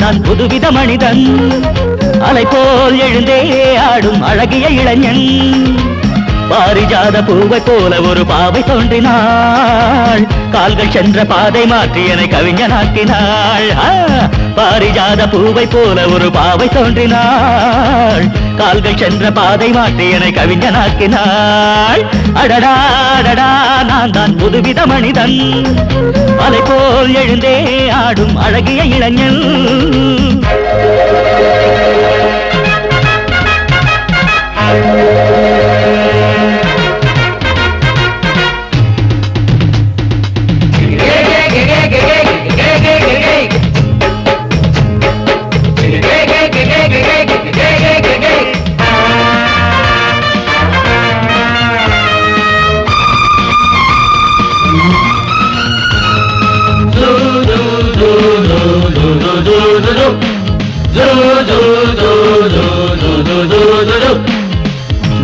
தான் புதுவித மனிதன் அலை போல் எழுந்தே ஆடும் அழகிய இளைஞன் பாரிஜாத பூவை போல ஒரு பாவை தோன்றினாள் கால்கள் சென்ற பாதை மாற்றி என்னை கவிஞனாக்கினாள் பாரிஜாத பூவை போல ஒரு பாவை தோன்றினாள் கால்கள் சென்ற பாதை மாற்றி என்னை கவிஞனாக்கினாள் அடடா அடடா நான் தான் புதுவித மனிதன் அலை போல் எழுந்தே ஆடும் அழகிய இளைஞன்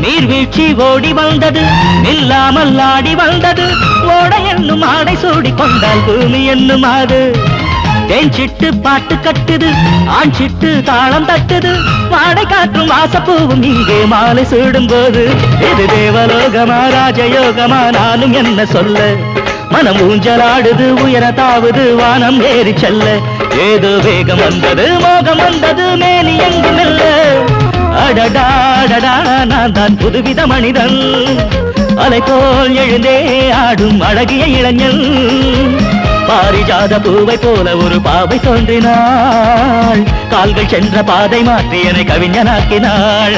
நீர்வீழ்ச்சி ஓடி வந்தது நில்லாமல் ஆடி வந்தது ஓட என்னும் ஆடை சூடி கொண்டால் பூமி என்னும் ஆடு தேன் சிட்டு பாட்டு கட்டுது ஆண் சிட்டு தாளம் தட்டுது வாடை காற்றும் வாசப்பூவும் இங்கே மாலை சூடும் போது இது தேவலோகமா ராஜயோகமா நானும் என்ன சொல்ல மனம் ஊஞ்சலாடுது உயர தாவது வானம் ஏறி செல்ல ஏதோ வேகம் வந்தது மோகம் வந்தது மேனி எங்கும் இல்ல அடடாடடா நான் தான் புதுவித மனிதன் அலை போல் எழுந்தே ஆடும் அழகிய இளைஞன் பாரிஜாத பூவை போல ஒரு பாவை தோன்றினாள் கால்கள் சென்ற பாதை மாற்றி என்னை கவிஞனாக்கினாள்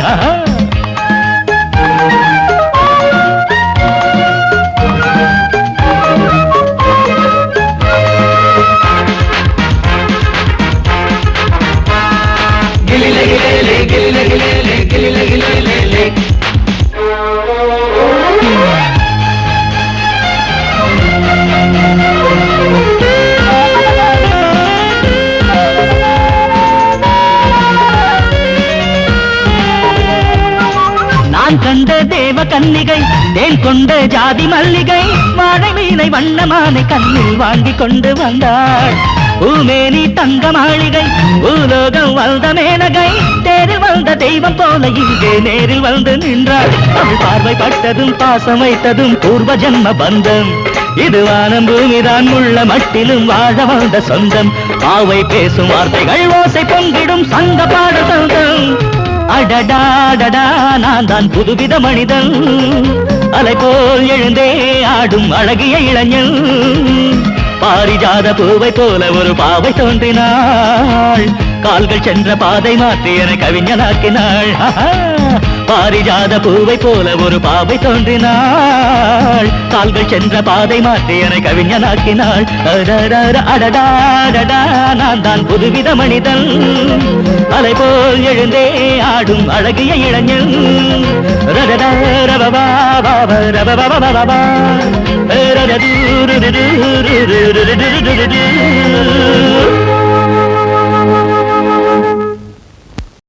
நான் கண்ட தேவ கன்னிகை தேன் கொண்ட ஜாதி மல்லிகை வாழை மீனை வண்ணமானை கண்ணில் வாங்கி கொண்டு வந்தாள் பூமேனி தங்க மாளிகை பூலோகம் வந்த மேனகை தேரில் வந்த தெய்வம் போல இங்கே நேரில் வந்து நின்றாள் அவள் பார்வை பட்டதும் பாசம் வைத்ததும் பூர்வ ஜன்ம பந்தம் இது வானம் பூமிதான் உள்ள மட்டிலும் வாழ வந்த சொந்தம் பாவை பேசும் வார்த்தைகள் ஓசை பொங்கிடும் சங்க பாட சொந்தம் அடடாடடா நான் தான் புதுவித மனிதன் அலை போல் எழுந்தே ஆடும் அழகிய இளைஞன் பாரிஜாத பூவை போல ஒரு பாவை தோன்றினாள் கால்கள் சென்ற பாதை மாற்றி என்னை கவிஞனாக்கினாள் பாரிஜாத பூவை போல ஒரு பாவை தோன்றினாள் கால்கள் சென்ற பாதை மாற்றி என்னை கவிஞனாக்கினாள் அடடாடடா நான் தான் புதுவித மனிதன் அலை போல் எழுந்தே ஆடும் அழகிய இளைஞன் ரபபா